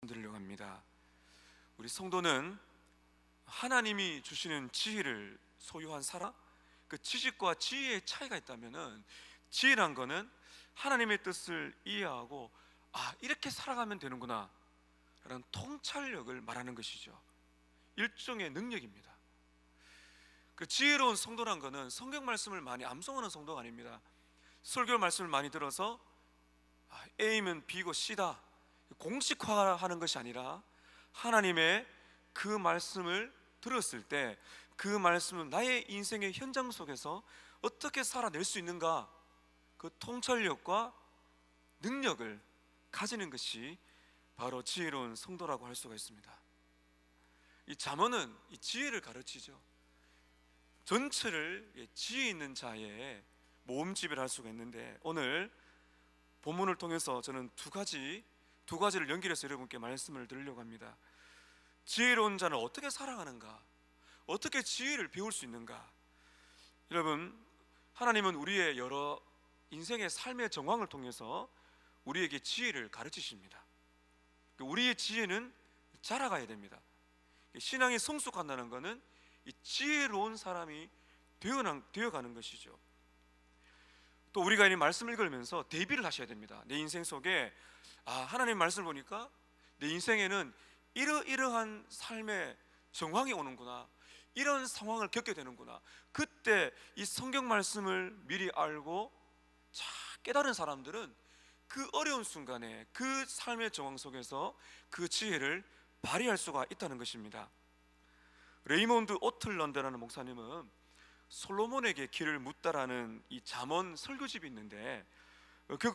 드리려고 합니다. 우리 성도는 하나님이 주시는 지혜를 소유한 사람, 그 지식과 지혜의 차이가 있다면은, 지혜란 거는 하나님의 뜻을 이해하고 이렇게 살아가면 되는구나 라는 통찰력을 말하는 것이죠. 일종의 능력입니다. 그 지혜로운 성도란 거는 성경 말씀을 많이 암송하는 성도가 아닙니다. 설교 말씀을 많이 들어서 A면 B고 C다 공식화하는 것이 아니라, 하나님의 그 말씀을 들었을 때 그 말씀은 나의 인생의 현장 속에서 어떻게 살아낼 수 있는가, 그 통찰력과 능력을 가지는 것이 바로 지혜로운 성도라고 할 수가 있습니다. 이 잠언은 이 지혜를 가르치죠. 전체를 지혜 있는 자의 모음집이라 할 수가 있는데, 오늘 본문을 통해서 저는 두 가지를 연결해서 여러분께 말씀을 드리려고 합니다. 지혜로운 자는 어떻게 살아가는가, 어떻게 지혜를 배울 수 있는가. 여러분, 하나님은 우리의 여러 인생의 삶의 정황을 통해서 우리에게 지혜를 가르치십니다. 우리의 지혜는 자라가야 됩니다. 신앙이 성숙한다는 것은 이 지혜로운 사람이 되어가는 것이죠. 또 우리가 이 말씀을 읽으면서 대비를 하셔야 됩니다. 내 인생 속에 하나님 말씀을 보니까 내 인생에는 이러이러한 삶의 정황이 오는구나, 이런 상황을 겪게 되는구나. 그때 이 성경 말씀을 미리 알고 깨달은 사람들은 그 어려운 순간에 그 삶의 정황 속에서 그 지혜를 발휘할 수가 있다는 것입니다. 레이몬드 오틀런드라는 목사님은 솔로몬에게 길을 묻다라는 이 잠언 설교집이 있는데,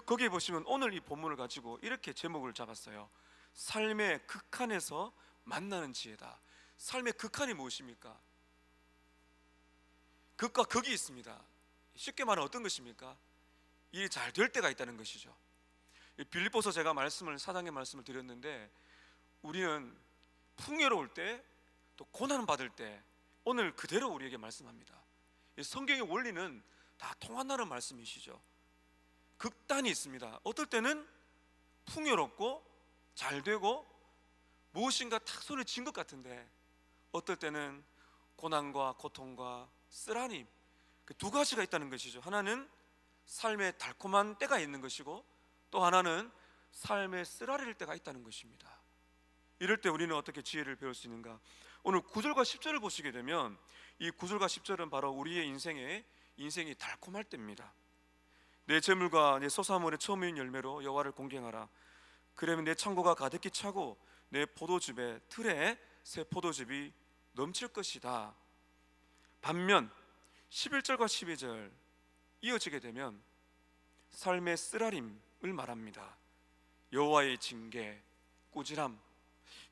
거기에 보시면 오늘 이 본문을 가지고 이렇게 제목을 잡았어요. 삶의 극한에서 만나는 지혜다. 삶의 극한이 무엇입니까? 극과 극이 있습니다. 쉽게 말하면 어떤 것입니까? 일이 잘 될 때가 있다는 것이죠. 빌립보서 제가 사장의 말씀을 드렸는데, 우리는 풍요로울 때, 또 고난 받을 때 오늘 그대로 우리에게 말씀합니다. 성경의 원리는 다 통한다는 말씀이시죠. 극단이 있습니다. 어떨 때는 풍요롭고 잘 되고 무엇인가 탁 손에 쥔 것 같은데, 어떨 때는 고난과 고통과 쓰라림, 그 두 가지가 있다는 것이죠. 하나는 삶의 달콤한 때가 있는 것이고, 또 하나는 삶의 쓰라릴 때가 있다는 것입니다. 이럴 때 우리는 어떻게 지혜를 배울 수 있는가? 오늘 9절과 10절을 보시게 되면, 이 9절과 10절은 바로 우리의 인생이 달콤할 때입니다. 내 재물과 내 소사물의 처음인 열매로 여호와를 공경하라. 그러면 내 창고가 가득히 차고 내 포도즙의 틀에 새 포도즙이 넘칠 것이다. 반면 11절과 12절 이어지게 되면 삶의 쓰라림을 말합니다. 여호와의 징계, 꾸지람,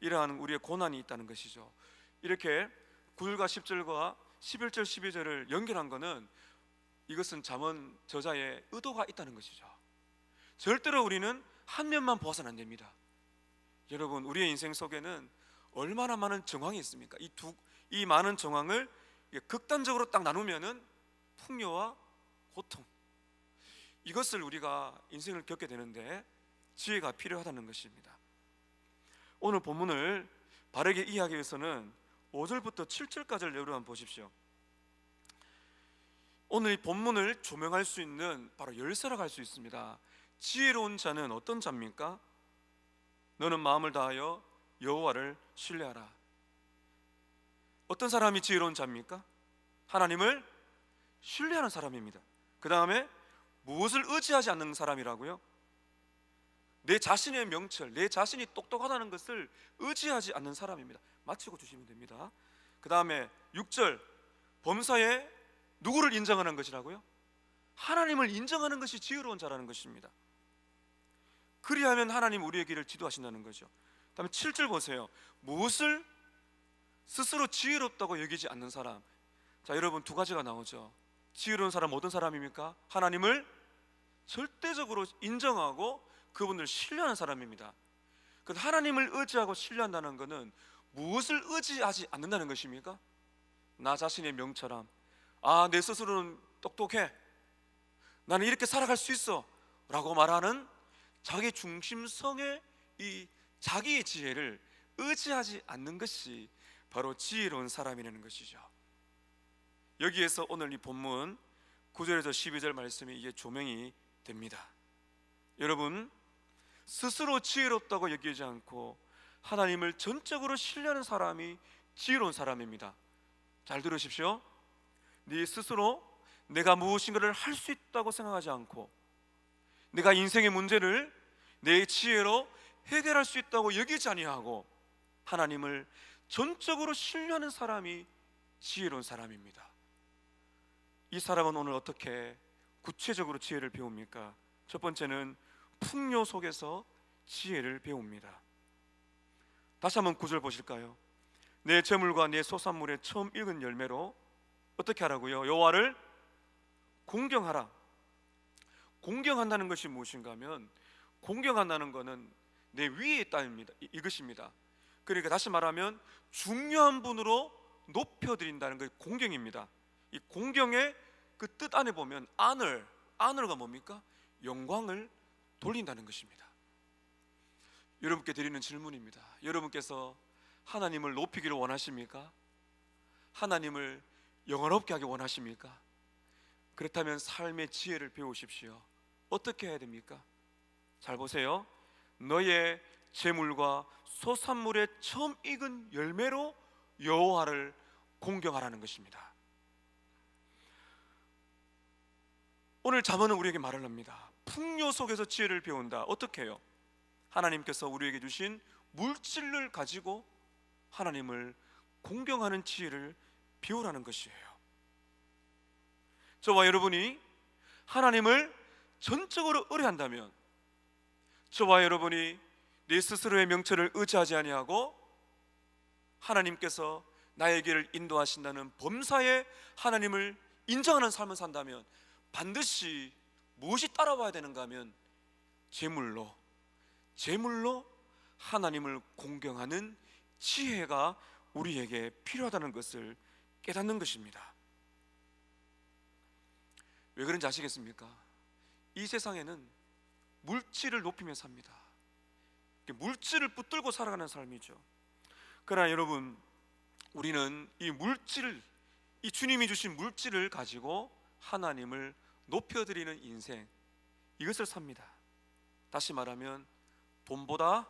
이러한 우리의 고난이 있다는 것이죠. 이렇게 9절과 10절과 11절 12절을 연결한 것은, 이것은 잠언 저자의 의도가 있다는 것이죠. 절대로 우리는 한 면만 보아서는 안 됩니다. 여러분, 우리의 인생 속에는 얼마나 많은 정황이 있습니까? 이 많은 정황을 극단적으로 딱 나누면은 풍요와 고통, 이것을 우리가 인생을 겪게 되는데 지혜가 필요하다는 것입니다. 오늘 본문을 바르게 이해하기 위해서는 5절부터 7절까지를 여러분 보십시오. 오늘 이 본문을 조명할 수 있는 바로 열쇠라고 할 수 있습니다. 지혜로운 자는 어떤 자입니까? 너는 마음을 다하여 여호와를 신뢰하라. 어떤 사람이 지혜로운 자입니까? 하나님을 신뢰하는 사람입니다. 그 다음에 무엇을 의지하지 않는 사람이라고요? 내 자신의 명철, 내 자신이 똑똑하다는 것을 의지하지 않는 사람입니다. 마치고 주시면 됩니다. 그 다음에 6절, 범사에 누구를 인정하는 것이라고요? 하나님을 인정하는 것이 지혜로운 자라는 것입니다. 그리하면 하나님 우리의 길을 지도하신다는 거죠. 그 다음에 7절 보세요. 무엇을 스스로 지혜롭다고 여기지 않는 사람. 자, 여러분, 두 가지가 나오죠. 지혜로운 사람 어떤 사람입니까? 하나님을 절대적으로 인정하고 그분을 신뢰하는 사람입니다. 그 하나님을 의지하고 신뢰한다는 것은 무엇을 의지하지 않는다는 것입니까? 나 자신의 명철함, 내 스스로는 똑똑해, 나는 이렇게 살아갈 수 있어 라고 말하는 자기 중심성의 이 자기의 지혜를 의지하지 않는 것이 바로 지혜로운 사람이라는 것이죠. 여기에서 오늘 이 본문 9절에서 12절 말씀이 이게 조명이 됩니다. 여러분, 스스로 지혜롭다고 여기지 않고 하나님을 전적으로 신뢰하는 사람이 지혜로운 사람입니다. 잘 들으십시오. 네 스스로 내가 무엇인가를 할 수 있다고 생각하지 않고 내가 인생의 문제를 내 지혜로 해결할 수 있다고 여기지 아니하고 하나님을 전적으로 신뢰하는 사람이 지혜로운 사람입니다. 이 사람은 오늘 어떻게 구체적으로 지혜를 배웁니까? 첫 번째는 풍요 속에서 지혜를 배웁니다. 다시 한번 9절 보실까요? 내 재물과 내 소산물의 처음 익은 열매로 어떻게 하라고요? 여호와를 공경하라. 공경한다는 것이 무엇인가 하면, 공경한다는 것은 내 위에 있다입니다. 이것입니다. 그러니까 다시 말하면 중요한 분으로 높여드린다는 것이 공경입니다. 이 공경의 그 뜻 안에 보면 아늘가 뭡니까? 영광을 돌린다는 것입니다. 여러분께 드리는 질문입니다. 여러분께서 하나님을 높이기를 원하십니까? 하나님을 영화롭게 하기 원하십니까? 그렇다면 삶의 지혜를 배우십시오. 어떻게 해야 됩니까? 잘 보세요. 너의 재물과 소산물의 처음 익은 열매로 여호와를 공경하라는 것입니다. 오늘 잠언은 우리에게 말을 합니다. 풍요 속에서 지혜를 배운다. 어떻게 해요? 하나님께서 우리에게 주신 물질을 가지고 하나님을 공경하는 지혜를 배우라는 것이에요. 저와 여러분이 하나님을 전적으로 의뢰한다면, 저와 여러분이 내 스스로의 명철을 의지하지 아니하고 하나님께서 나의 길을 인도하신다는 범사에 하나님을 인정하는 삶을 산다면 반드시 무엇이 따라와야 되는가 하면 재물로 하나님을 공경하는 지혜가 우리에게 필요하다는 것을 깨닫는 것입니다. 왜 그런지 아시겠습니까? 이 세상에는 물질을 높이며 삽니다. 물질을 붙들고 살아가는 삶이죠. 그러나 여러분, 우리는 이 물질을, 이 주님이 주신 물질을 가지고 하나님을 높여드리는 인생, 이것을 삽니다. 다시 말하면 돈보다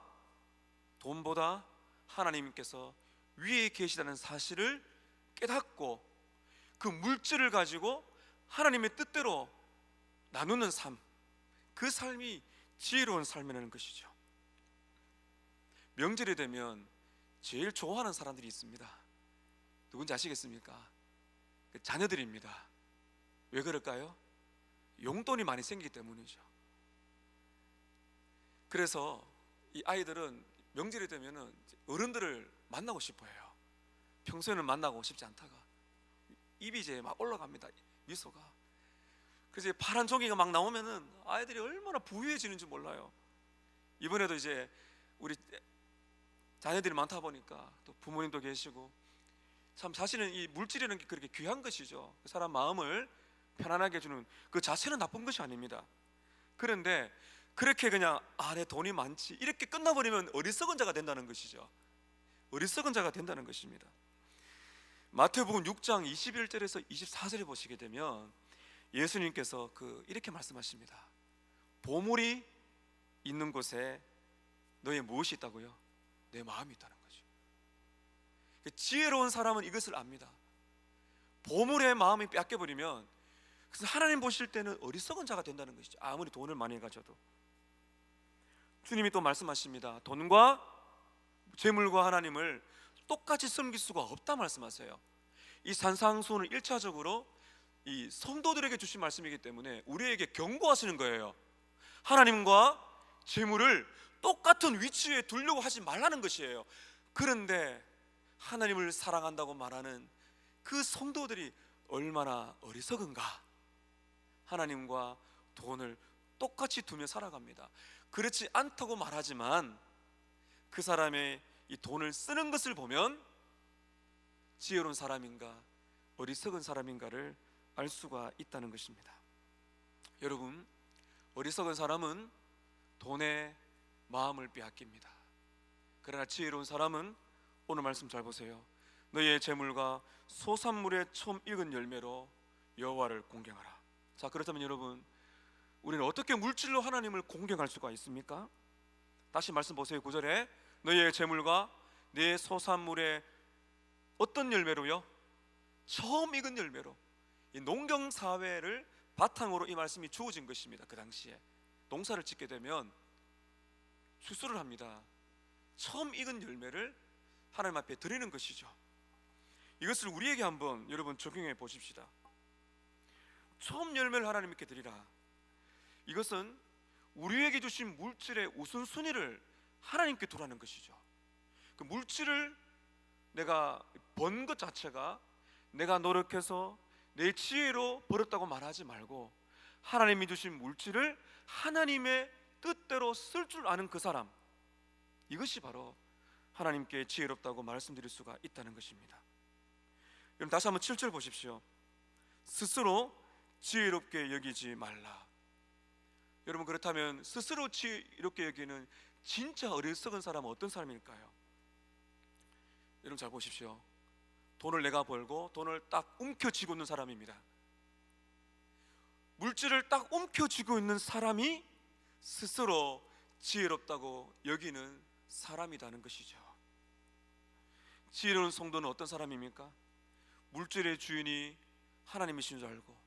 하나님께서 위에 계시다는 사실을 깨닫고 그 물질을 가지고 하나님의 뜻대로 나누는 삶, 그 삶이 지혜로운 삶이라는 것이죠. 명절이 되면 제일 좋아하는 사람들이 있습니다. 누군지 아시겠습니까? 자녀들입니다. 왜 그럴까요? 용돈이 많이 생기기 때문이죠. 그래서 이 아이들은 명절이 되면 어른들을 만나고 싶어 해요. 평소에는 만나고 싶지 않다가 입이 이제 막 올라갑니다. 미소가. 그래서 파란 종이가 막 나오면은 아이들이 얼마나 부유해지는지 몰라요. 이번에도 이제 우리 자녀들이 많다 보니까 또 부모님도 계시고, 참 사실은 이 물질이라는 게 그렇게 귀한 것이죠. 그 사람 마음을 편안하게 해주는 그 자체는 나쁜 것이 아닙니다. 그런데 그렇게 그냥 내 돈이 많지 이렇게 끝나버리면 어리석은 자가 된다는 것이죠. 어리석은 자가 된다는 것입니다. 마태복음 6장 21절에서 24절에 보시게 되면 예수님께서 이렇게 말씀하십니다. 보물이 있는 곳에 너의 무엇이 있다고요? 내 마음이 있다는 거죠. 지혜로운 사람은 이것을 압니다. 보물의 마음이 뺏겨버리면 그래서 하나님 보실 때는 어리석은 자가 된다는 것이죠. 아무리 돈을 많이 가져도. 주님이 또 말씀하십니다. 돈과 재물과 하나님을 똑같이 섬길 수가 없다 말씀하세요. 이 산상수훈은 1차적으로 이 성도들에게 주신 말씀이기 때문에 우리에게 경고하시는 거예요. 하나님과 재물을 똑같은 위치에 두려고 하지 말라는 것이에요. 그런데 하나님을 사랑한다고 말하는 그 성도들이 얼마나 어리석은가. 하나님과 돈을 똑같이 두며 살아갑니다. 그렇지 않다고 말하지만 그 사람의 이 돈을 쓰는 것을 보면 지혜로운 사람인가 어리석은 사람인가를 알 수가 있다는 것입니다. 여러분, 어리석은 사람은 돈에 마음을 빼앗깁니다. 그러나 지혜로운 사람은 오늘 말씀 잘 보세요. 너희의 재물과 소산물의 처음 익은 열매로 여호와를 공경하라. 자, 그렇다면 여러분, 우리는 어떻게 물질로 하나님을 공경할 수가 있습니까? 다시 말씀 보세요. 9절에 너희의 재물과 내 소산물의 어떤 열매로요? 처음 익은 열매로. 이 농경 사회를 바탕으로 이 말씀이 주어진 것입니다. 그 당시에 농사를 짓게 되면 추수를 합니다. 처음 익은 열매를 하나님 앞에 드리는 것이죠. 이것을 우리에게 한번 여러분 적용해 보십시다. 처음 열매를 하나님께 드리라. 이것은 우리에게 주신 물질의 우선순위를 하나님께 두라는 것이죠. 그 물질을 내가 번 것 자체가 내가 노력해서 내 지혜로 벌었다고 말하지 말고, 하나님이 주신 물질을 하나님의 뜻대로 쓸 줄 아는 그 사람, 이것이 바로 하나님께 지혜롭다고 말씀드릴 수가 있다는 것입니다. 여러분, 다시 한번 7절 보십시오. 스스로 지혜롭게 여기지 말라. 여러분, 그렇다면 스스로 지혜롭게 여기는 진짜 어리석은 사람은 어떤 사람일까요? 여러분 잘 보십시오. 돈을 내가 벌고 돈을 딱 움켜쥐고 있는 사람입니다. 물질을 딱 움켜쥐고 있는 사람이 스스로 지혜롭다고 여기는 사람이라는 것이죠. 지혜로운 성도는 어떤 사람입니까? 물질의 주인이 하나님이신 줄 알고,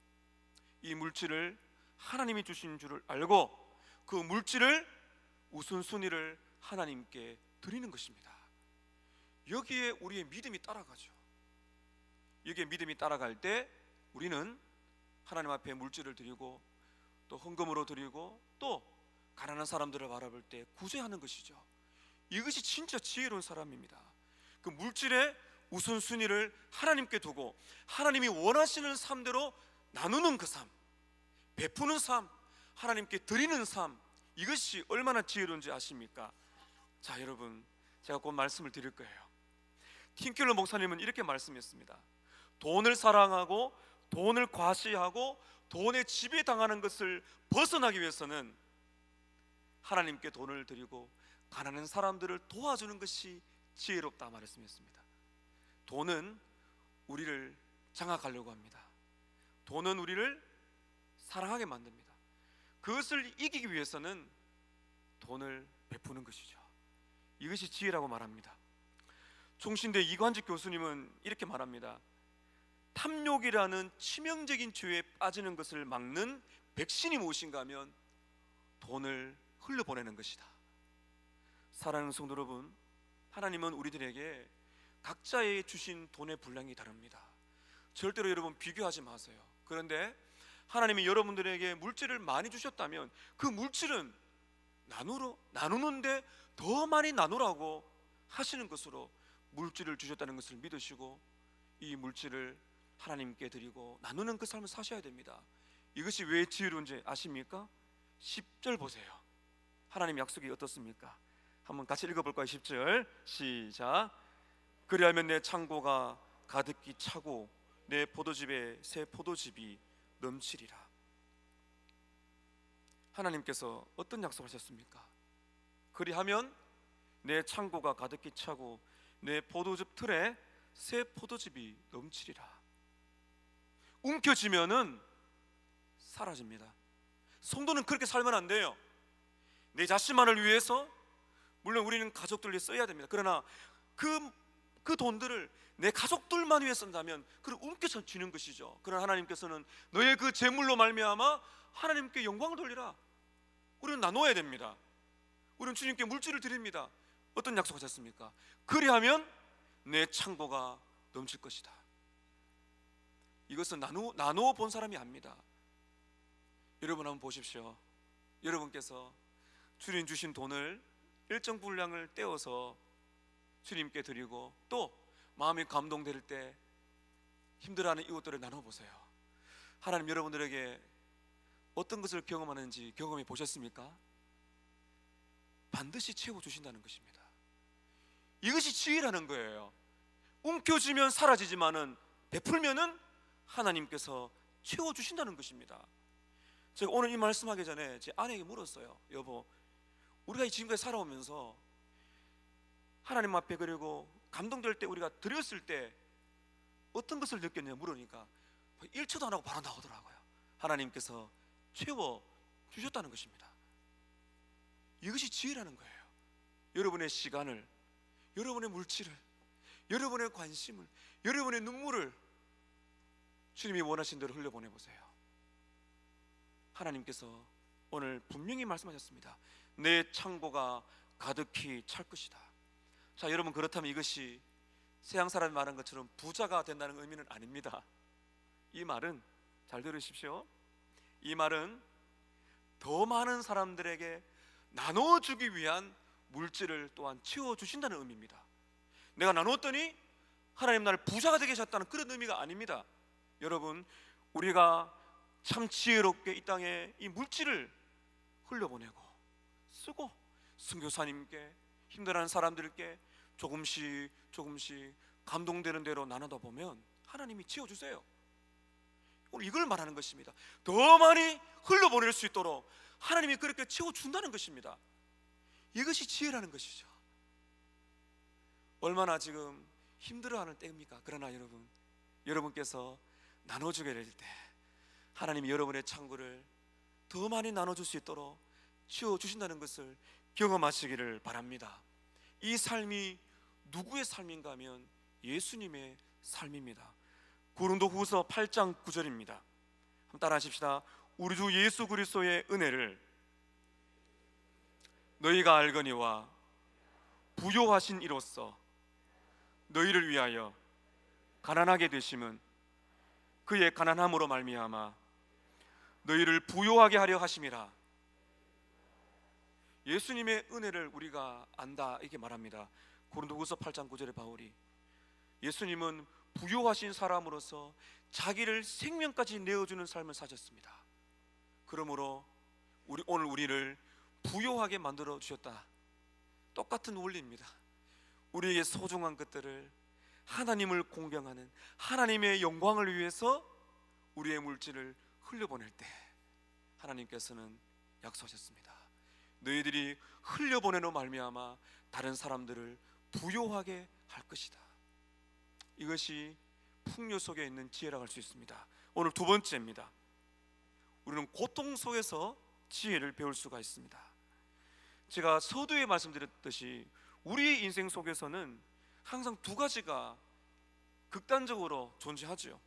이 물질을 하나님이 주신 줄을 알고, 그 물질을 우선순위를 하나님께 드리는 것입니다. 여기에 우리의 믿음이 따라가죠. 여기에 믿음이 따라갈 때 우리는 하나님 앞에 물질을 드리고, 또 헌금으로 드리고, 또 가난한 사람들을 바라볼 때 구제하는 것이죠. 이것이 진짜 지혜로운 사람입니다. 그 물질의 우선순위를 하나님께 두고 하나님이 원하시는 삶대로 나누는 그 삶, 베푸는 삶, 하나님께 드리는 삶, 이것이 얼마나 지혜로운지 아십니까? 자, 여러분, 제가 곧 말씀을 드릴 거예요. 팀켈러 목사님은 이렇게 말씀했습니다. 돈을 사랑하고 돈을 과시하고 돈에 지배당하는 것을 벗어나기 위해서는 하나님께 돈을 드리고 가난한 사람들을 도와주는 것이 지혜롭다 말씀했습니다. 돈은 우리를 장악하려고 합니다. 돈은 우리를 사랑하게 만듭니다. 그것을 이기기 위해서는 돈을 베푸는 것이죠. 이것이 지혜라고 말합니다. 총신대 이관직 교수님은 이렇게 말합니다. 탐욕이라는 치명적인 죄에 빠지는 것을 막는 백신이 무엇인가 하면 돈을 흘려보내는 것이다. 사랑하는 성도 여러분, 하나님은 우리들에게 각자의 주신 돈의 분량이 다릅니다. 절대로 여러분 비교하지 마세요. 그런데 하나님이 여러분들에게 물질을 많이 주셨다면 그 물질은 나누는데 더 많이 나누라고 하시는 것으로 물질을 주셨다는 것을 믿으시고, 이 물질을 하나님께 드리고 나누는 그 삶을 사셔야 됩니다. 이것이 왜 지혜로운지 아십니까? 10절 보세요. 하나님 약속이 어떻습니까? 한번 같이 읽어볼까요? 10절 시작. 그리하면 내 창고가 가득히 차고 내 포도집에 새 포도즙이 넘치리라. 하나님께서 어떤 약속을 하셨습니까? 그리하면 내 창고가 가득히 차고 내 포도즙 틀에 새 포도즙이 넘치리라. 움켜쥐면은 사라집니다. 성도는 그렇게 살면 안 돼요. 내 자신만을 위해서, 물론 우리는 가족들을 위해 써야 됩니다. 그러나 그 돈들을 내 가족들만 위해 쓴다면 그걸 움켜쥐는 것이죠. 그러나 하나님께서는 너의 그 재물로 말미암아 하나님께 영광을 돌리라. 우리는 나눠야 됩니다. 우리는 주님께 물질을 드립니다. 어떤 약속하셨습니까? 그리하면 내 창고가 넘칠 것이다. 이것은 나누어 본 사람이 압니다. 여러분 한번 보십시오. 여러분께서 주님 주신 돈을 일정 분량을 떼어서 주님께 드리고, 또 마음이 감동될 때 힘들어하는 이웃들을 나눠보세요. 하나님 여러분들에게 어떤 것을 경험하는지 경험해 보셨습니까? 반드시 채워주신다는 것입니다. 이것이 지혜라는 거예요. 움켜쥐면 사라지지만은 베풀면은 하나님께서 채워주신다는 것입니다. 제가 오늘 이 말씀하기 전에 제 아내에게 물었어요. 여보, 우리가 지금까지 살아오면서 하나님 앞에 그리고 감동될 때 우리가 드렸을 때 어떤 것을 느꼈냐 물으니까 1초도 안 하고 바로 나오더라고요. 하나님께서 채워 주셨다는 것입니다. 이것이 지혜라는 거예요. 여러분의 시간을, 여러분의 물질을, 여러분의 관심을, 여러분의 눈물을 주님이 원하신 대로 흘려보내보세요. 하나님께서 오늘 분명히 말씀하셨습니다. 내 창고가 가득히 찰 것이다. 자, 여러분, 그렇다면 이것이 세상 사람이 말한 것처럼 부자가 된다는 의미는 아닙니다. 이 말은, 잘 들으십시오, 이 말은 더 많은 사람들에게 나눠주기 위한 물질을 또한 채워주신다는 의미입니다. 내가 나눴더니 하나님 나를 부자가 되게 하셨다는 그런 의미가 아닙니다. 여러분, 우리가 참 지혜롭게 이 땅에 이 물질을 흘려보내고 쓰고 선교사님께, 힘들어하는 사람들께 조금씩 감동되는 대로 나누다 보면 하나님이 채워주세요. 오늘 이걸 말하는 것입니다. 더 많이 흘려보낼 수 있도록 하나님이 그렇게 채워준다는 것입니다. 이것이 지혜라는 것이죠. 얼마나 지금 힘들어하는 때입니까? 그러나 여러분께서 나눠주게 될 때 하나님이 여러분의 창고를 더 많이 나눠줄 수 있도록 채워주신다는 것을 경험하시기를 바랍니다. 이 삶이 누구의 삶인가 하면 예수님의 삶입니다. 고린도후서 8장 9절입니다. 한번 따라 하십시다. 우리 주 예수 그리스도의 은혜를 너희가 알거니와 부요하신 이로써 너희를 위하여 가난하게 되심은 그의 가난함으로 말미암아 너희를 부요하게 하려 하심이라. 예수님의 은혜를 우리가 안다, 이렇게 말합니다. 고린도후서 8장 9절에 바울이, 예수님은 부요하신 사람으로서 자기를 생명까지 내어주는 삶을 사셨습니다. 그러므로 오늘 우리를 부요하게 만들어 주셨다. 똑같은 원리입니다. 우리에게 소중한 것들을 하나님을 공경하는, 하나님의 영광을 위해서 우리의 물질을 흘려보낼 때 하나님께서는 약속하셨습니다. 너희들이 흘려보내는 말미암아 다른 사람들을 부요하게 할 것이다. 이것이 풍요 속에 있는 지혜라고 할 수 있습니다. 오늘 두 번째입니다. 우리는 고통 속에서 지혜를 배울 수가 있습니다. 제가 서두에 말씀드렸듯이 우리의 인생 속에서는 항상 두 가지가 극단적으로 존재하죠.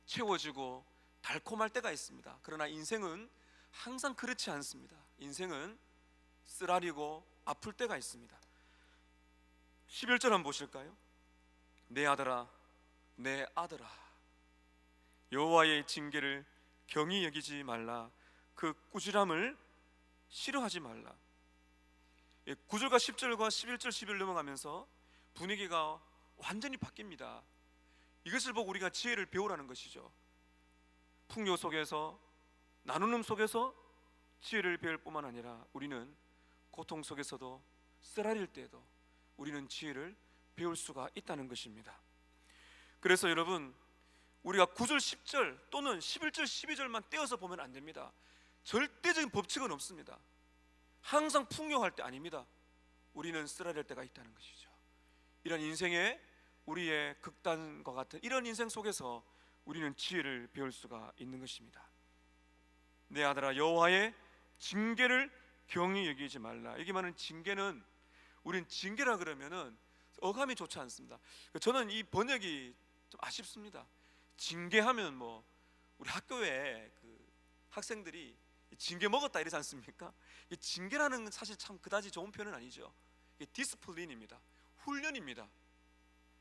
채워지고 달콤할 때가 있습니다. 그러나 인생은 항상 그렇지 않습니다. 인생은 쓰라리고 아플 때가 있습니다. 11절 한번 보실까요? 내 아들아, 내 아들아, 여호와의 징계를 경히 여기지 말라. 그 꾸지람을 싫어하지 말라. 9절과 10절과 11절 11 넘어가면서 분위기가 완전히 바뀝니다. 이것을 보고 우리가 지혜를 배우라는 것이죠. 풍요 속에서, 나누는 속에서 지혜를 배울 뿐만 아니라 우리는 고통 속에서도, 쓰라릴 때에도 우리는 지혜를 배울 수가 있다는 것입니다. 그래서 여러분, 우리가 9절 10절 또는 11절 12절만 떼어서 보면 안 됩니다. 절대적인 법칙은 없습니다. 항상 풍요할 때 아닙니다. 우리는 쓰라릴 때가 있다는 것이죠. 이런 인생의, 우리의 극단과 같은 이런 인생 속에서 우리는 지혜를 배울 수가 있는 것입니다. 내 아들아, 여호와의 징계를 경히 여기지 말라. 여기 말하는 징계는, 우린 징계라 그러면은 어감이 좋지 않습니다. 저는 이 번역이 좀 아쉽습니다. 징계하면 뭐 우리 학교에 그 학생들이 징계 먹었다 이러지 않습니까? 이 징계라는 건 사실 참 그다지 좋은 표현은 아니죠. 이게 디스플린입니다. 훈련입니다.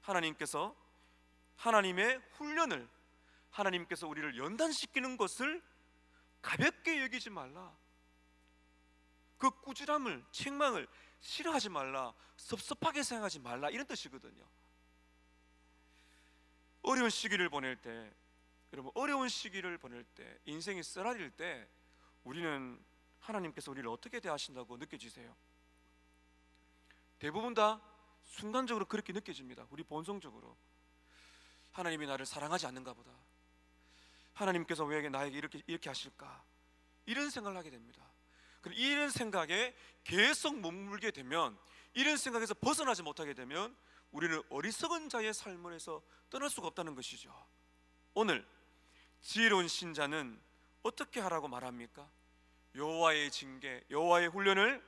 하나님께서, 하나님의 훈련을, 하나님께서 우리를 연단시키는 것을 가볍게 여기지 말라. 그 꾸지람을, 책망을 싫어하지 말라, 섭섭하게 생각하지 말라, 이런 뜻이거든요. 어려운 시기를 보낼 때, 여러분, 어려운 시기를 보낼 때, 인생이 쓰라릴 때 우리는 하나님께서 우리를 어떻게 대하신다고 느껴지세요? 대부분 다 순간적으로 그렇게 느껴집니다. 우리 본성적으로 하나님이 나를 사랑하지 않는가 보다, 하나님께서 왜 나에게 이렇게 하실까, 이런 생각을 하게 됩니다. 그리고 이런 생각에 계속 머물게 되면 이런 생각에서 벗어나지 못하게 되면 우리는 어리석은 자의 삶에서 떠날 수가 없다는 것이죠. 오늘 지혜로운 신자는 어떻게 하라고 말합니까? 여호와의 징계, 여호와의 훈련을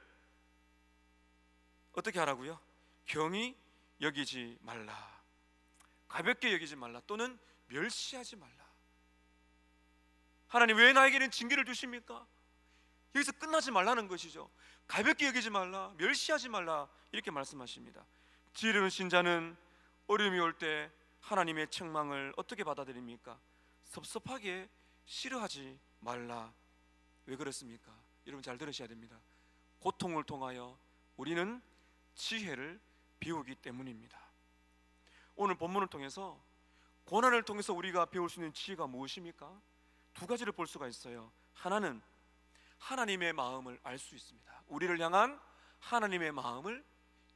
어떻게 하라고요? 경히 여기지 말라, 가볍게 여기지 말라, 또는 멸시하지 말라. 하나님 왜 나에게는 징계를 주십니까? 여기서 끝나지 말라는 것이죠. 가볍게 여기지 말라, 멸시하지 말라, 이렇게 말씀하십니다. 지혜로운 신자는 어려움이 올 때 하나님의 책망을 어떻게 받아들입니까? 섭섭하게 싫어하지 말라. 왜 그렇습니까? 여러분 잘 들으셔야 됩니다. 고통을 통하여 우리는 지혜를 배우기 때문입니다. 오늘 본문을 통해서, 고난을 통해서 우리가 배울 수 있는 지혜가 무엇입니까? 두 가지를 볼 수가 있어요. 하나는 하나님의 마음을 알 수 있습니다. 우리를 향한 하나님의 마음을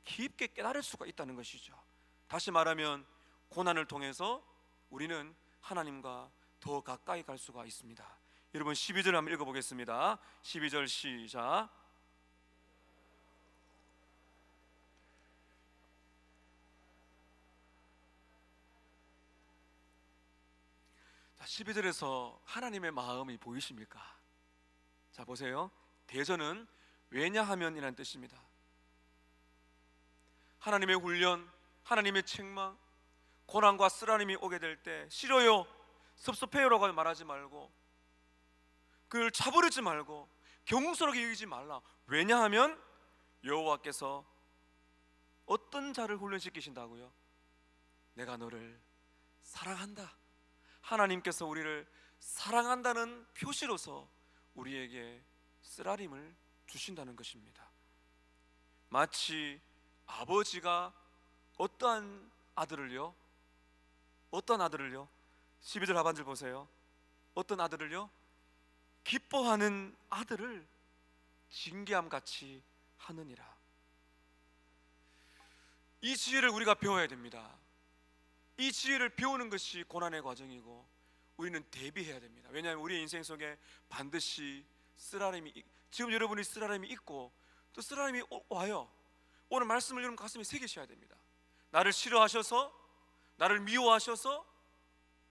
깊게 깨달을 수가 있다는 것이죠. 다시 말하면 고난을 통해서 우리는 하나님과 더 가까이 갈 수가 있습니다. 여러분 12절 한번 읽어보겠습니다. 12절 시작. 12절에서 하나님의 마음이 보이십니까? 자 보세요. 대전은 왜냐하면이라는 뜻입니다. 하나님의 훈련, 하나님의 책망, 고난과 쓰라림이 오게 될 때 싫어요, 섭섭해요라고 말하지 말고, 그걸 차버리지 말고 경솔하게 여기지 말라. 왜냐하면 여호와께서 어떤 자를 훈련시키신다고요? 내가 너를 사랑한다. 하나님께서 우리를 사랑한다는 표시로서 우리에게 쓰라림을 주신다는 것입니다. 마치 아버지가 어떠한 아들을요? 12절 하반절 보세요. 어떤 아들을요? 기뻐하는 아들을 징계함 같이 하느니라. 이 지혜를 우리가 배워야 됩니다. 이 지혜를 배우는 것이 고난의 과정이고 우리는 대비해야 됩니다. 왜냐하면 우리의 인생 속에 반드시 쓰라림이, 지금 여러분이 쓰라림이 있고 또 쓰라림이 와요. 오늘 말씀을 여러분 가슴에 새기셔야 됩니다. 나를 싫어하셔서, 나를 미워하셔서,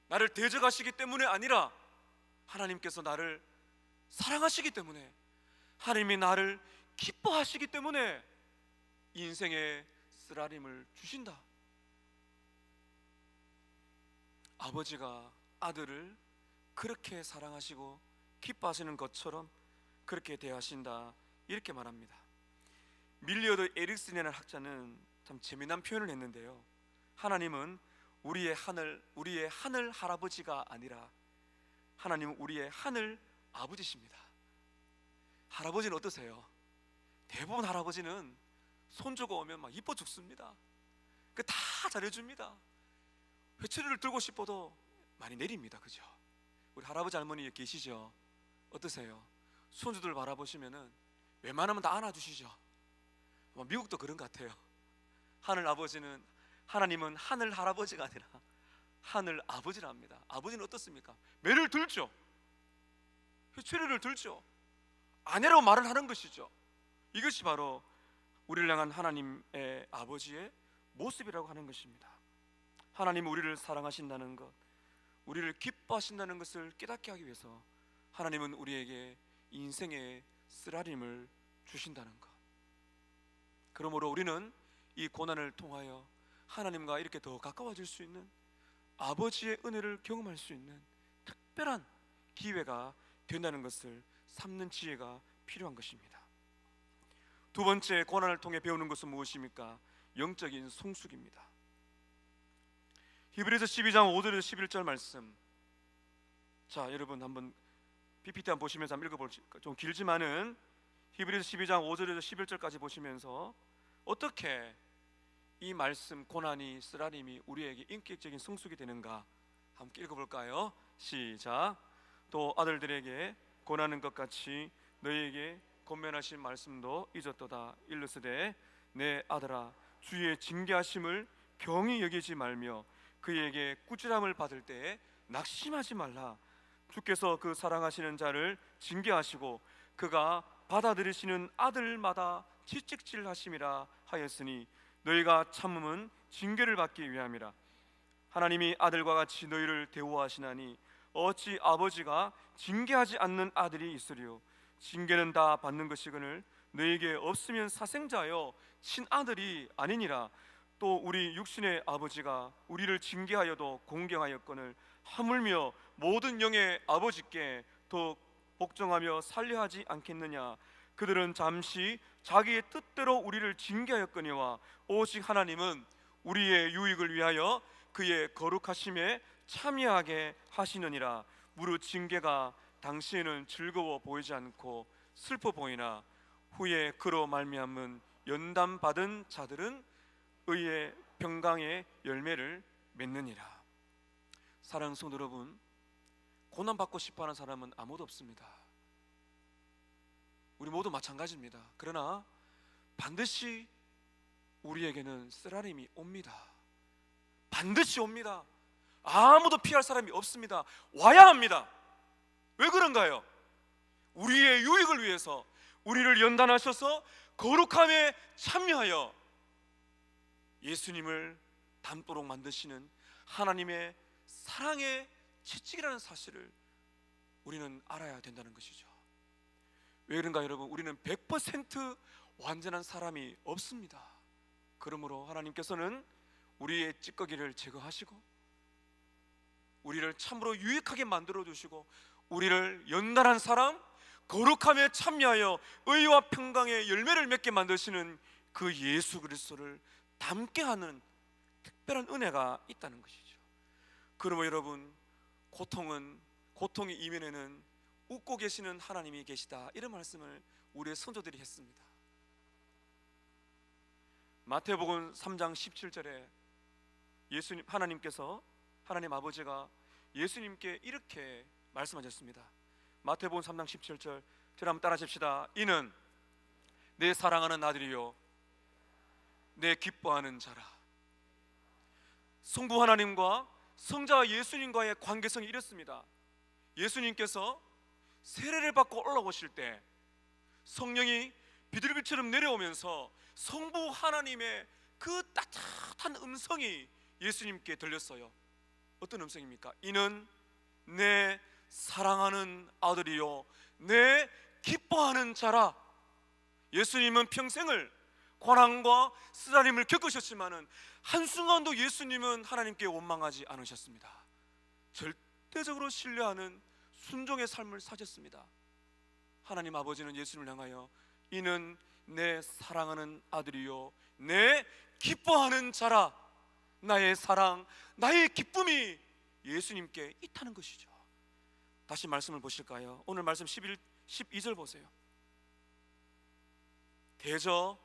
나를 대적하시기 때문에 아니라 하나님께서 나를 사랑하시기 때문에, 하나님이 나를 기뻐하시기 때문에 인생의 쓰라림을 주신다. 아버지가 아들을 그렇게 사랑하시고 기뻐하시는 것처럼 그렇게 대하신다, 이렇게 말합니다. 밀리어드 에릭슨이라는 학자는 참 재미난 표현을 했는데요, 하나님은 우리의 하늘 할아버지가 아니라 하나님은 우리의 하늘 아버지십니다. 할아버지는 어떠세요? 대부분 할아버지는 손주가 오면 막 이뻐 죽습니다. 그 다 잘해줍니다. 회초리를 들고 싶어도 많이 내립니다. 그죠? 우리 할아버지 할머니 계시죠? 어떠세요? 손주들 바라보시면은 웬만하면 다 안아주시죠? 미국도 그런 것 같아요. 하나님은 하늘 할아버지가 아니라 하늘 아버지랍니다. 아버지는 어떻습니까? 매를 들죠. 회초리를 들죠. 아내라고 말을 하는 것이죠. 이것이 바로 우리를 향한 하나님의 아버지의 모습이라고 하는 것입니다. 하나님은 우리를 사랑하신다는 것, 우리를 기뻐하신다는 것을 깨닫게 하기 위해서 하나님은 우리에게 인생의 쓰라림을 주신다는 것. 그러므로 우리는 이 고난을 통하여 하나님과 이렇게 더 가까워질 수 있는, 아버지의 은혜를 경험할 수 있는 특별한 기회가 된다는 것을 삼는 지혜가 필요한 것입니다. 두 번째, 고난을 통해 배우는 것은 무엇입니까? 영적인 성숙입니다. 히브리서 12장 5절에서 11절 말씀, 자 여러분 한번 PPT 한번 보시면서 한번 읽어볼까요? 좀 길지만은 히브리서 12장 5절에서 11절까지 보시면서 어떻게 이 말씀, 고난이, 쓰라림이 우리에게 인격적인 성숙이 되는가 함께 읽어볼까요? 시작. 또 아들들에게 권하는 것 같이 너희에게 권면하신 말씀도 잊었도다. 일러스되 내 아들아, 주의 징계하심을 경히 여기지 말며 그에게 꾸지람을 받을 때에 낙심하지 말라. 주께서 그 사랑하시는 자를 징계하시고 그가 받아들이시는 아들마다 채찍질하심이라 하였으니 너희가 참음은 징계를 받기 위함이라. 하나님이 아들과 같이 너희를 대우하시나니 어찌 아버지가 징계하지 않는 아들이 있으리요. 징계는 다 받는 것이거늘 너희에게 없으면 사생자여 친아들이 아니니라. 또 우리 육신의 아버지가 우리를 징계하여도 공경하였거늘 하물며 모든 영의 아버지께 더 복종하며 살려하지 않겠느냐. 그들은 잠시 자기의 뜻대로 우리를 징계하였거니와 오직 하나님은 우리의 유익을 위하여 그의 거룩하심에 참여하게 하시느니라. 무릇 징계가 당시에는 즐거워 보이지 않고 슬퍼 보이나 후에 그로 말미암은 연단 받은 자들은 의의 평강의 열매를 맺느니라. 사랑하는 성도 여러분, 고난받고 싶어하는 사람은 아무도 없습니다. 우리 모두 마찬가지입니다. 그러나 반드시 우리에게는 쓰라림이 옵니다. 반드시 옵니다. 아무도 피할 사람이 없습니다. 와야 합니다. 왜 그런가요? 우리의 유익을 위해서 우리를 연단하셔서 거룩함에 참여하여 예수님을 닮도록 만드시는 하나님의 사랑의 채찍이라는 사실을 우리는 알아야 된다는 것이죠. 왜 그런가 여러분? 우리는 100% 완전한 사람이 없습니다. 그러므로 하나님께서는 우리의 찌꺼기를 제거하시고 우리를 참으로 유익하게 만들어 주시고 우리를 연단한 사람, 거룩함에 참여하여 의와 평강의 열매를 맺게 만드시는 그 예수 그리스도를 닮게 하는 특별한 은혜가 있다는 것이죠. 그러므로 여러분, 고통의 이면에는 웃고 계시는 하나님이 계시다, 이런 말씀을 우리의 선조들이 했습니다. 마태복음 3장 17절에 하나님 아버지가 예수님께 이렇게 말씀하셨습니다. 마태복음 3장 17절, 저를 한번 따라하십시다. 이는 내 사랑하는 아들이요 내 기뻐하는 자라. 성부 하나님과 성자 예수님과의 관계성이 이렇습니다. 예수님께서 세례를 받고 올라오실 때 성령이 비둘기처럼 내려오면서 성부 하나님의 그 따뜻한 음성이 예수님께 들렸어요. 어떤 음성입니까? 이는 내 사랑하는 아들이요 내 기뻐하는 자라. 예수님은 평생을 고난과 쓰라림을 겪으셨지만은 한순간도 예수님은 하나님께 원망하지 않으셨습니다. 절대적으로 신뢰하는 순종의 삶을 사셨습니다. 하나님 아버지는 예수님을 향하여 이는 내 사랑하는 아들이요 내 기뻐하는 자라. 나의 사랑, 나의 기쁨이 예수님께 있다는 것이죠. 다시 말씀을 보실까요? 오늘 말씀 12절 보세요. 대저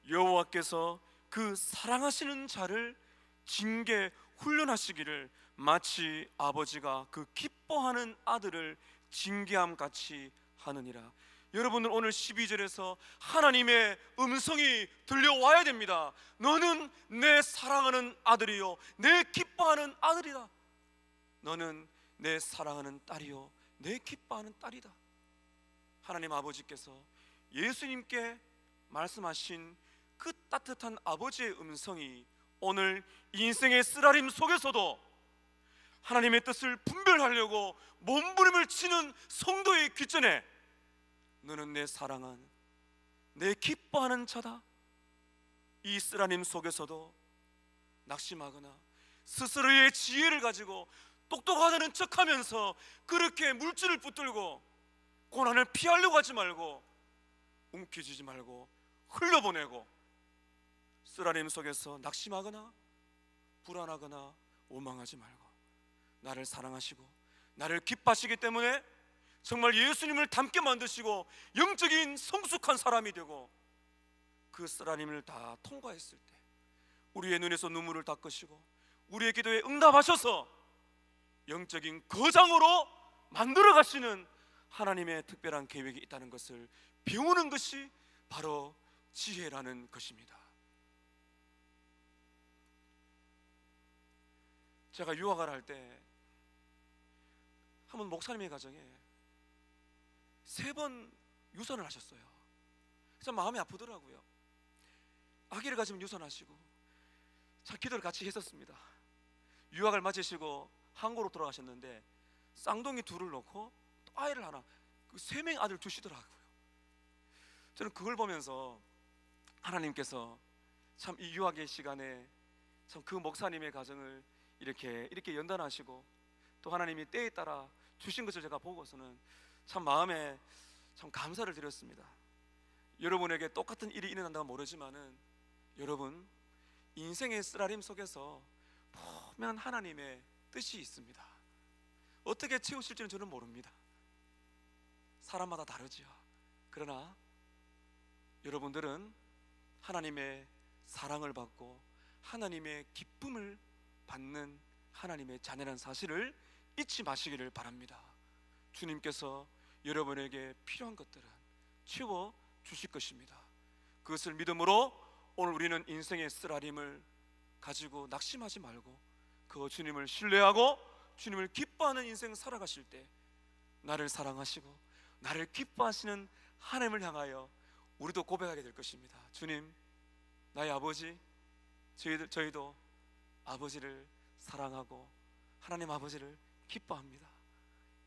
여호와께서 그 사랑하시는 자를 징계 훈련하시기를 마치 아버지가 그 기뻐하는 아들을 징계함 같이 하느니라. 여러분은 오늘 12절에서 하나님의 음성이 들려와야 됩니다. 너는 내 사랑하는 아들이요 내 기뻐하는 아들이다. 너는 내 사랑하는 딸이요 내 기뻐하는 딸이다. 하나님 아버지께서 예수님께 말씀하신 그 따뜻한 아버지의 음성이 오늘 인생의 쓰라림 속에서도 하나님의 뜻을 분별하려고 몸부림을 치는 성도의 귀전에 너는 내 사랑한 내 기뻐하는 자다. 이 쓰라림 속에서도 낙심하거나 스스로의 지혜를 가지고 똑똑하다는 척하면서 그렇게 물질을 붙들고 고난을 피하려고 하지 말고 움켜쥐지 말고 흘려보내고 쓰라림 속에서 낙심하거나 불안하거나 원망하지 말고 나를 사랑하시고 나를 기뻐하시기 때문에 정말 예수님을 닮게 만드시고 영적인 성숙한 사람이 되고 그 쓰라림을 다 통과했을 때 우리의 눈에서 눈물을 닦으시고 우리의 기도에 응답하셔서 영적인 거장으로 만들어 가시는 하나님의 특별한 계획이 있다는 것을 배우는 것이 바로 지혜라는 것입니다. 제가 유학을 할 때 한번 목사님의 가정에 3번 유선을 하셨어요. 그래서 마음이 아프더라고요. 아기를 가지면 유산하시고 자 기도를 같이 했었습니다. 유학을 마치시고 한국으로 돌아가셨는데 쌍둥이 둘을 놓고 또 아이를 하나, 그 3명의 아들 두시더라고요. 저는 그걸 보면서 하나님께서 참 이 유학의 시간에 참 그 목사님의 가정을 이렇게 연단하시고 또 하나님이 때에 따라 주신 것을 제가 보고서는 참 마음에 참 감사를 드렸습니다. 여러분에게 똑같은 일이 일어난다고 모르지만은 여러분 인생의 쓰라림 속에서 분명 하나님의 뜻이 있습니다. 어떻게 채우실지는 저는 모릅니다. 사람마다 다르지요. 그러나 여러분들은 하나님의 사랑을 받고 하나님의 기쁨을 받는 하나님의 자녀라는 사실을 잊지 마시기를 바랍니다. 주님께서 여러분에게 필요한 것들은 채워 주실 것입니다. 그것을 믿음으로 오늘 우리는 인생의 쓰라림을 가지고 낙심하지 말고 그 주님을 신뢰하고 주님을 기뻐하는 인생 살아가실 때 나를 사랑하시고 나를 기뻐하시는 하나님을 향하여 우리도 고백하게 될 것입니다. 주님, 나의 아버지, 저희도 아버지를 사랑하고 하나님 아버지를 기뻐합니다.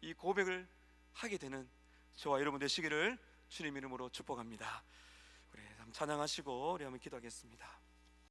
이 고백을 하게 되는 저와 여러분 되시기를 주님 이름으로 축복합니다. 우리 찬양하시고 우리 한번 기도하겠습니다.